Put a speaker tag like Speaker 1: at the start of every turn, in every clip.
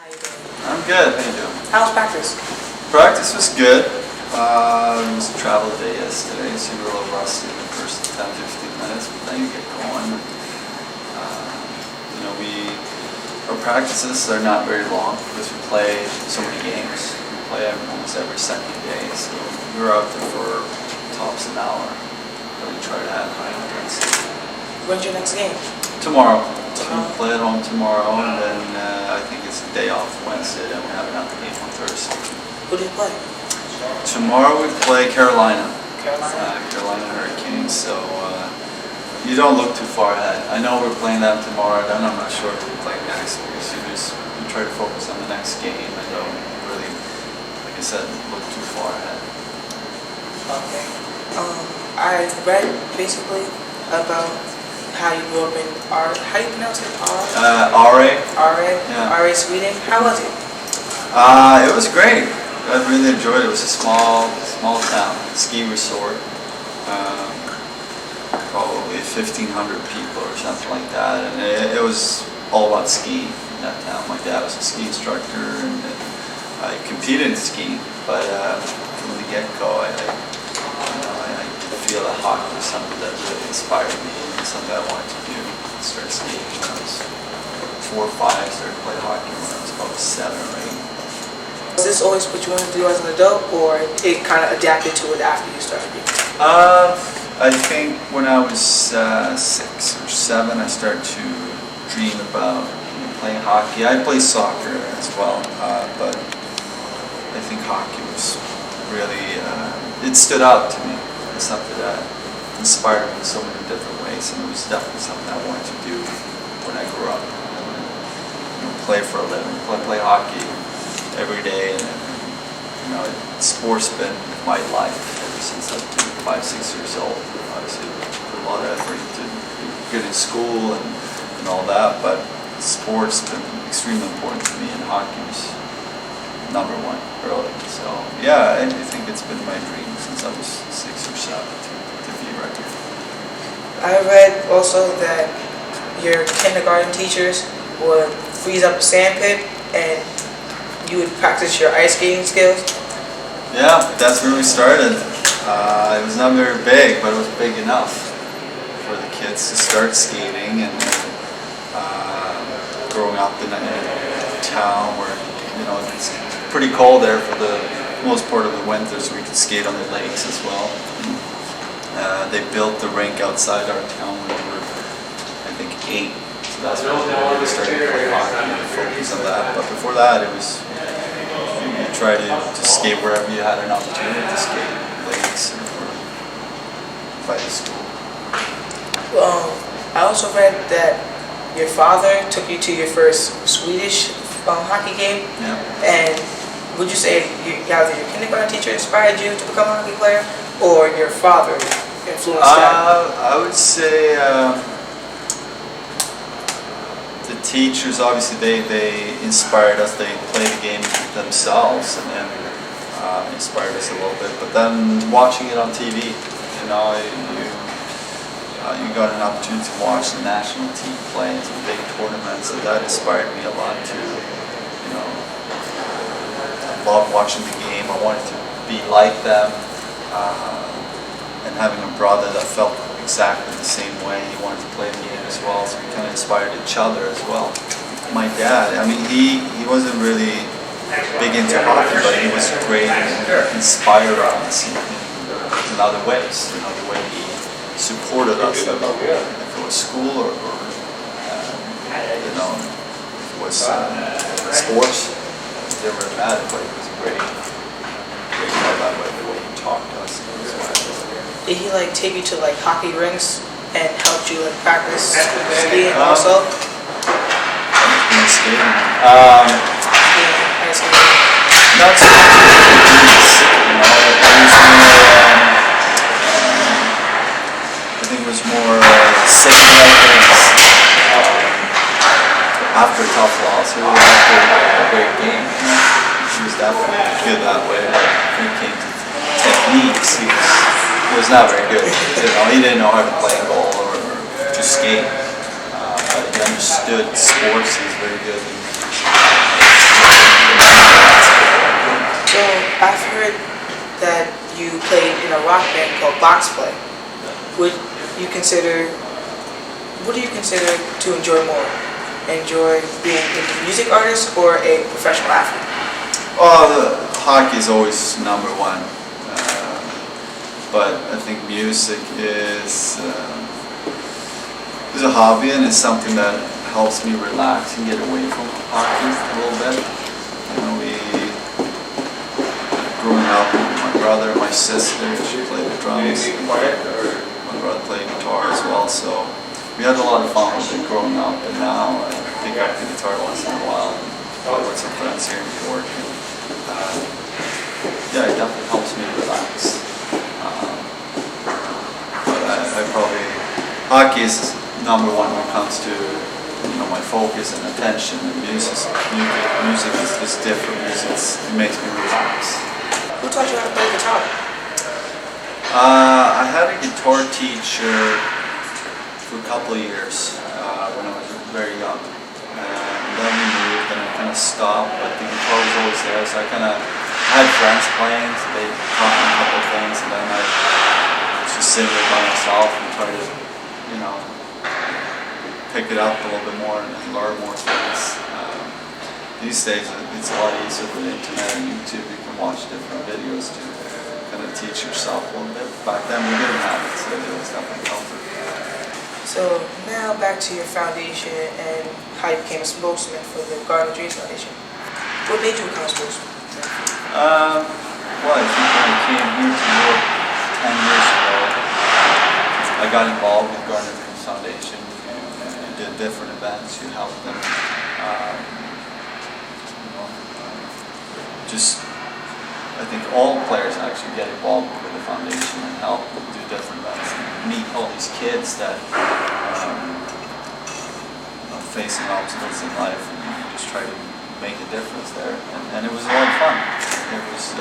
Speaker 1: How you doing?
Speaker 2: I'm good. How you doing?
Speaker 1: How was practice?
Speaker 2: Practice was good. It was a travel day yesterday, so you were a little rusty in the first 10-15 minutes, but then you get going. Our practices are not very long because we play so many games. We play almost every second day, so we were out there for tops an hour. But we try to have high intensity.
Speaker 1: When's your next game?
Speaker 2: Tomorrow. So we play at home tomorrow, and then I think it's a day off Wednesday, and we have another game on Thursday.
Speaker 1: Who do you play?
Speaker 2: Tomorrow we play Carolina.
Speaker 1: Carolina?
Speaker 2: Carolina Hurricanes, so you don't look too far ahead. I know we're playing them tomorrow, then I'm not sure who we're playing next, because you try to focus on the next game and don't really, like I said, look too far ahead.
Speaker 1: Okay. I read basically about how you grew up in how do you pronounce it?
Speaker 2: RA.
Speaker 1: RA?
Speaker 2: Yeah.
Speaker 1: RA, Sweden. How was it?
Speaker 2: It was great. I really enjoyed it. It was a small town, ski resort. Probably 1,500 people or something like that, and it was all about skiing in that town. My dad was a ski instructor, and I competed in skiing, but from the get-go, I feel that hockey was something that really inspired me and something I wanted to do. I started skiing when I was 4 or 5, started to play hockey when I was about 7 or 8.
Speaker 1: Was this always what you wanted to do as an adult, or it kind of adapted to it after you started?
Speaker 2: I think when I was 6 or 7, I started to dream about playing hockey. I played soccer as well, but I think hockey was really, it stood out to me. It's something that inspired me in so many different ways, and it was definitely something I wanted to do when I grew up. Play for a living, play hockey every day, and sport's been my life ever since I was 5-6 years old. Obviously, put a lot of effort into good in school and all that, but sport's been extremely important to me, and hockey was number one early. So yeah, I think it's been my dream since I was 6 or 7 to be right here.
Speaker 1: I read also that your kindergarten teachers would freeze up a sand pit and you would practice your ice skating skills.
Speaker 2: Yeah, that's where we started. It was not very big, but it was big enough for the kids to start skating. And growing up in a town where it's pretty cold there for the most part of the winter, so we could skate on the lakes as well. They built the rink outside our town when we were, I think, 8. So that's when we started to play hockey and focus on that. But before that, it was you try to skate wherever you had an opportunity to skate, lakes or by the school.
Speaker 1: Well, I also read that your father took you to your first Swedish hockey game.
Speaker 2: Yeah.
Speaker 1: And would you say either your kindergarten teacher inspired you to become a hockey player, or your father influenced that?
Speaker 2: I would say the teachers, obviously, they inspired us. They played the game themselves and then inspired us a little bit. But then watching it on TV, you got an opportunity to watch the national team play in some big tournaments, and that inspired me a lot too. I loved watching the game. I wanted to be like them, and having a brother that felt exactly the same way. He wanted to play the game as well, so we kind of inspired each other as well. My dad, he wasn't really big into hockey, but he was great and inspired us in other ways. The way he supported us, if it was school or if it was sports. It didn't really matter, but he was a great guy that way, the way he talked to us.
Speaker 1: Did he take you to hockey rinks and help you practice skiing also?
Speaker 2: Skating.
Speaker 1: Ice skating.
Speaker 2: Not so I think it was more saving things after tough loss, or after a great game. He was definitely good that way. When it came to techniques, he was not very good. He didn't know how to play a goal or to skate. But he understood sports. He was very good.
Speaker 1: So I've heard that you played in a rock band called Box Play. Would you consider, what do you consider to enjoy more? Enjoy being a music artist or a professional athlete?
Speaker 2: Oh, the hockey is always number one, but I think music is a hobby, and it's something that helps me relax and get away from hockey a little bit. You know, growing up with my brother, my sister, she played the drums. My brother played guitar as well, so we had a lot of fun with it growing up. And now I pick up the guitar once in a while and play with some friends here in New York. Yeah, it definitely helps me relax. But I probably, hockey is number one when it comes to, you know, my focus and attention. And music is just different. It makes me relax.
Speaker 1: Who taught you how to play guitar?
Speaker 2: I had a guitar teacher for a couple of years when I was very young. Then we moved and I kind of stopped, but the guitar was always there, so I had friends playing, so they taught me a couple of things, and then I was just sitting there by myself and try to, you know, pick it up a little bit more and learn more things. These days it's a lot easier with the internet and YouTube. You can watch different videos to kind of teach yourself a little bit. Back then we didn't have it, so it was definitely helpful.
Speaker 1: So now back to your foundation and how you became a spokesman for the Garden of Dreams Foundation. What made you become a spokesman?
Speaker 2: Well, I think when I came here to New York 10 years ago, I got involved with Garden of Dreams Foundation and did different events. You helped them. I think all players actually get involved with the foundation and help do different events and meet all these kids that are facing obstacles in life, and you just try to make a difference there. And it was a lot of fun. It was,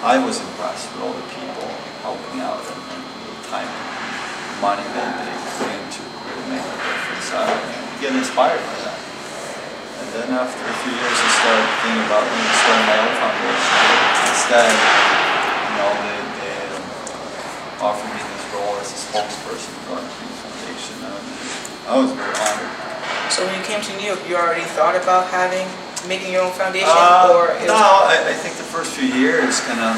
Speaker 2: I was impressed with all the people helping out and the time and money that they put in to really make a difference. I get inspired by that. And then after a few years I started thinking about starting my own foundation. Instead, you know, they offered me this role as a spokesperson for the foundation. I was very honored.
Speaker 1: So when you came to New York, you already thought about making your own foundation?
Speaker 2: No, I think the first few years kind of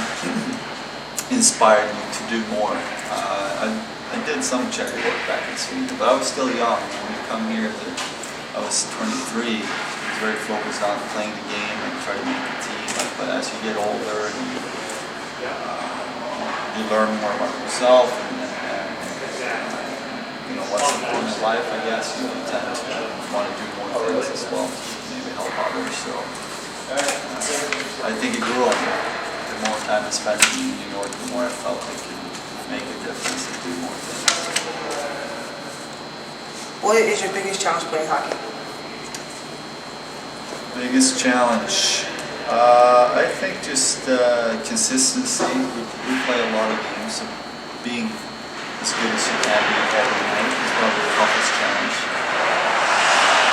Speaker 2: inspired me to do more. I did some charity work back in Sweden, but I was still young. When you come here, I was 23. I was very focused on playing the game and trying to make a team. But as you get older, you learn more about yourself and you know what's important in life. I guess you tend to want to do more things as well, maybe help others. So I think it grew on me. The more time I spent in New York, the more I felt I could make a difference and do more things.
Speaker 1: What is your biggest challenge playing hockey?
Speaker 2: Biggest challenge? I think just consistency. We play a lot of games, so being as good as you can be every night is probably the toughest challenge.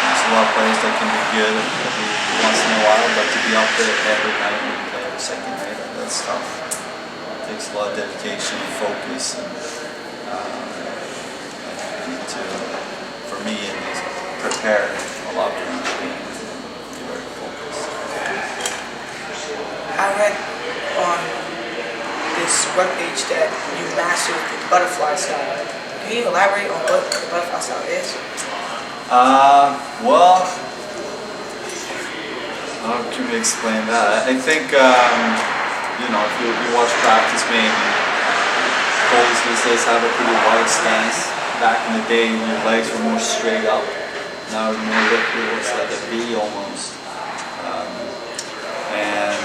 Speaker 2: There's a lot of players that can be good every once in a while, but to be up there every night when you play every second night, that's tough. It takes a lot of dedication and focus, and for me, it is prepare a lot for each game and be very focused.
Speaker 1: I read on this webpage that you mastered the butterfly style. Can you elaborate on what the butterfly style is?
Speaker 2: Well, how can we explain that? I think, you know, if you watch practice, maybe goalies these days have a pretty wide stance. Back in the day, your legs were more straight up. Now it's more looks like a V almost. And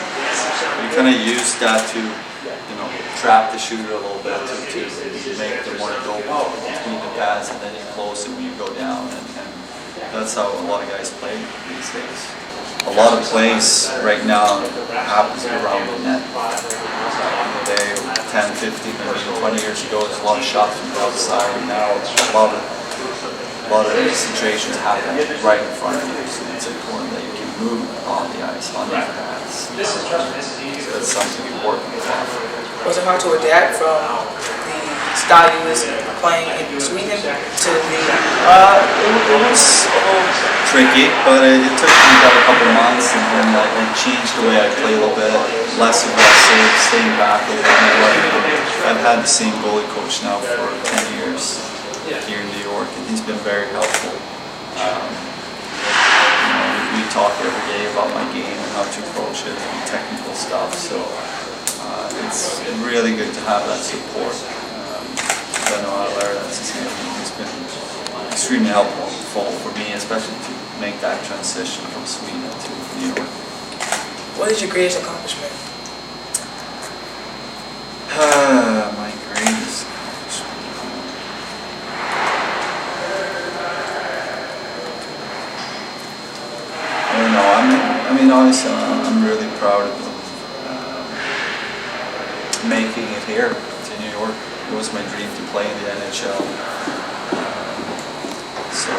Speaker 2: you kind of use that to, you know, trap the shooter a little bit to make them want to go between the pads, and then you close it when you go down. And that's how a lot of guys play these days. A lot of plays right now happens around the net. Back in the day, 10, 15, maybe 20 years ago, there's a lot of shots from the outside, and now a lot of situations happen right in front of you. So it's important that you keep movement on the ice, on the pads. So that's something important to have.
Speaker 1: Was it hard to adapt from the style you was playing in Sweden to the?
Speaker 2: It was a little tricky, but it took me about a couple months, and then I changed the way I play a little bit, less aggressive, staying back a little bit more. I've had the same goalie coach now for 10 years here in New York, and he's been very helpful. We talk every day about my game and how to approach it and technical stuff, so it's really good to have that support. Benoit Allaire, that's his name. He's been extremely helpful for me, especially to make that transition from Sweden to New York.
Speaker 1: What is your greatest accomplishment?
Speaker 2: My greatest accomplishment. I don't know. I mean, honestly, I'm really proud of making it here to New York. It was my dream to play in the NHL. So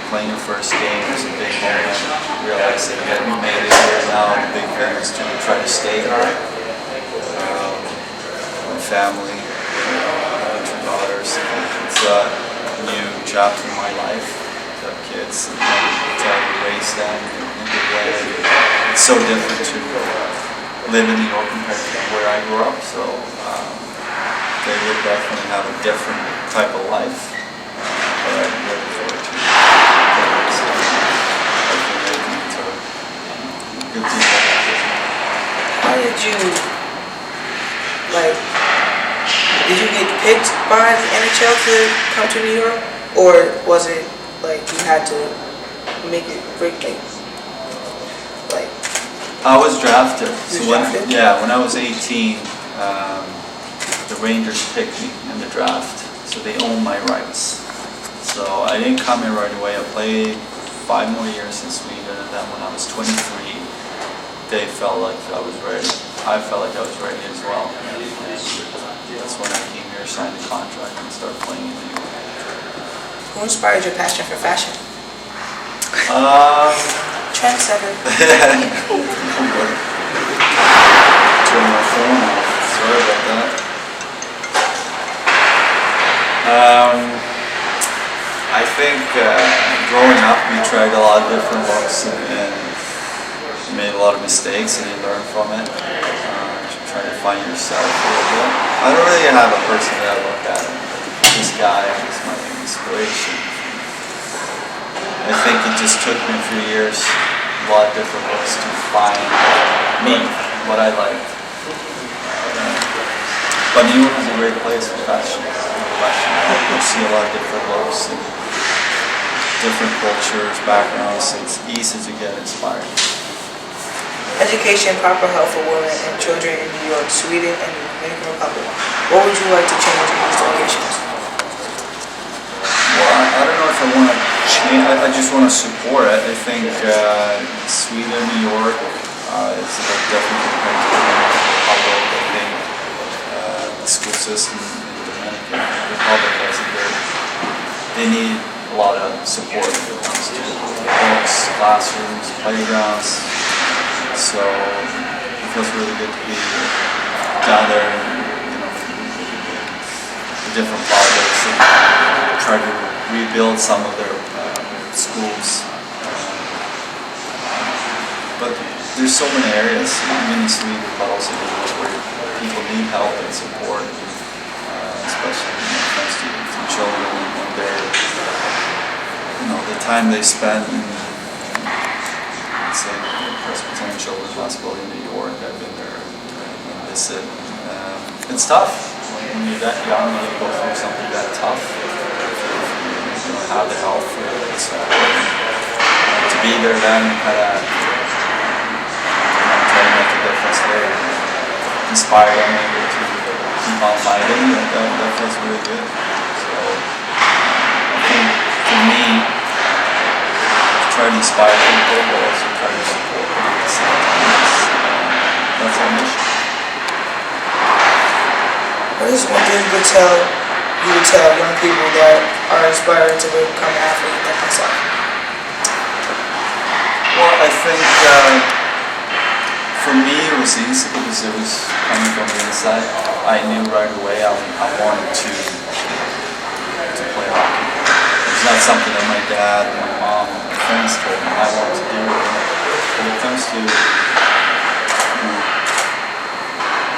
Speaker 2: playing your first game was a big moment. Realizing that we made it here now, the big thing is to try to stay here. My family, two daughters. It's a new chapter in my life. I have kids and try to raise them in a good way. It's so different to live in New York compared to where I grew up. So they would definitely have a different type of life. But I'm looking forward to good people.
Speaker 1: How did you get picked by the NHL to come to New York, or was it like you had to make it break things? Like
Speaker 2: I was drafted.
Speaker 1: When
Speaker 2: I was 18. The Rangers picked me in the draft, so they own my rights. So I didn't come here right away. I played 5 more years in Sweden, and then when I was 23, they felt like I was ready. I felt like I was ready as well. And that's when I came here, signed the contract, and started playing in New York.
Speaker 1: Who inspired your passion for fashion? Trendsetter.
Speaker 2: Turn my phone off. Sorry about that. I think growing up we tried a lot of different looks and made a lot of mistakes, and you learn from it. Try to find yourself a little bit. I don't really have a person that I look at. This guy is my inspiration. I think it just took me a few years, a lot of different looks to find me, what I liked. But New York is a great place for fashion. You see a lot of different looks and different cultures, backgrounds, so it's easy to get inspired.
Speaker 1: Education and proper health for women and children in New York, Sweden, and the Dominican Republic. What would you like to change in these locations?
Speaker 2: Well, I don't know if I want to change. I just want to support it. I think Sweden, New York is a bit different compared to the Dominican Republic. I think the school system in the Dominican Republic they need a lot of support when it comes to books, classrooms, playgrounds. So it feels really good to be down there and the different projects and try to rebuild some of their schools. But there's so many areas, even in Sweden, but also in Europe, where people need help and support, especially when it comes to children and their, the time they spend in, let's say, Presbyterian Children's Hospital in New York. I've been there and visit. It's tough when you're that young and you go through something that tough. You don't have the help for it. It's important to be there then and kind of try to make a difference there, inspire them maybe to keep on fighting. That feels really good. So I think for me, try to inspire people, but also try to support them at the same time. That's our mission.
Speaker 1: What is one thing you would tell young people that are aspiring to become an athlete like myself?
Speaker 2: Well, I think for me it was easy because it was coming from the inside. I knew right away I wanted to play hockey. It's not something that my dad, my mom, and my friends told me I wanted to do. When it comes to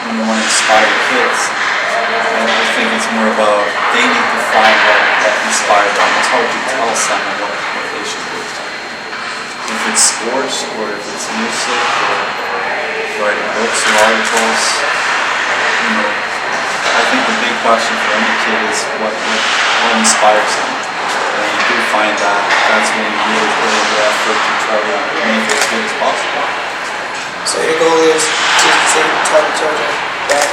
Speaker 2: when you want to inspire kids, I think it's more about they need to find what inspires them. It's hard to tell someone what they should do. If it's sports or if it's music or writing books or articles, I think the big question for any kid is what inspires them. And you do find that that's when you really put in the effort to try to make it as good as possible.
Speaker 1: So your goal is to tell the children that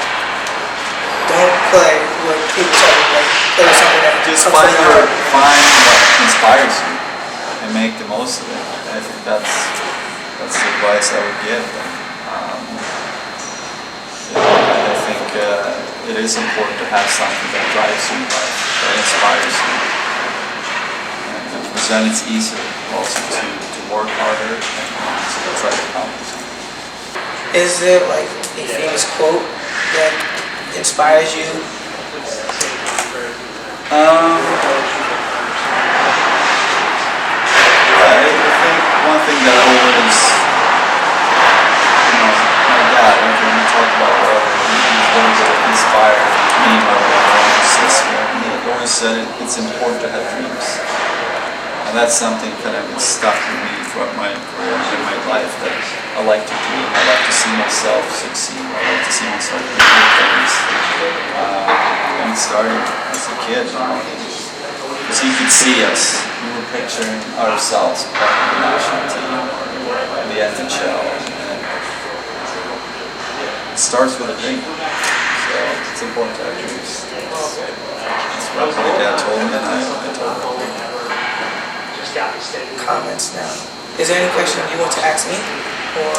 Speaker 1: don't play what people tell you, like play with something that
Speaker 2: just find what inspires you and make the most of it. I think that's the advice I would give them. I think it is important to have something that drives you, that inspires you. And because then it's easier also to work harder and to try to accomplish it.
Speaker 1: Is there like a famous quote that inspires you?
Speaker 2: I think one thing that always, my dad, when we talked about he's always inspired me, my sister. He always said it's important to have dreams. And that's something kind of stuck with me throughout my career and my life, that I like to dream. I like to see myself succeed. I like to see myself do good things. And it started as a kid, because he could see us. We were picturing ourselves playing the national team or the NHL. And it starts with a dream. So it's important to have dreams. That's what my dad told me, and I told him.
Speaker 1: Comments now. Is there any question you want to ask me? Or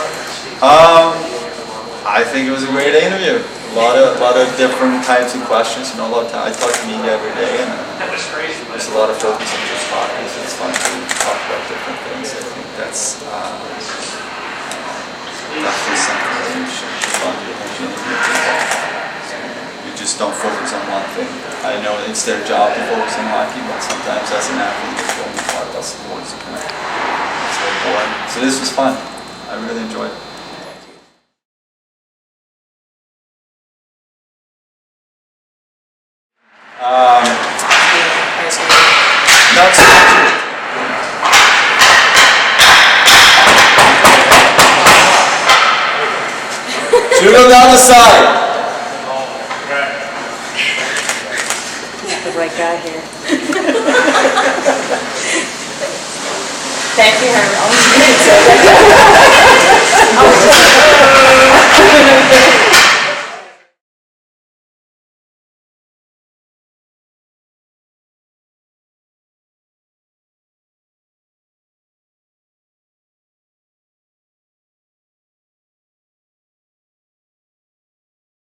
Speaker 2: I think it was a great interview. A lot of different types of questions. A lot of time I talk to media every day, and there's a lot of focus on just hockey. So it's fun to talk about different things. I think that's definitely something that you should fun to interview people. You just don't focus on one thing. I know it's their job to focus on hockey, but sometimes as an athlete, you only talk about sports. It's very boring. So this was fun. I really enjoyed it. Not so much. Shoot him down the side.
Speaker 3: The right guy here. Thank you, Henrik.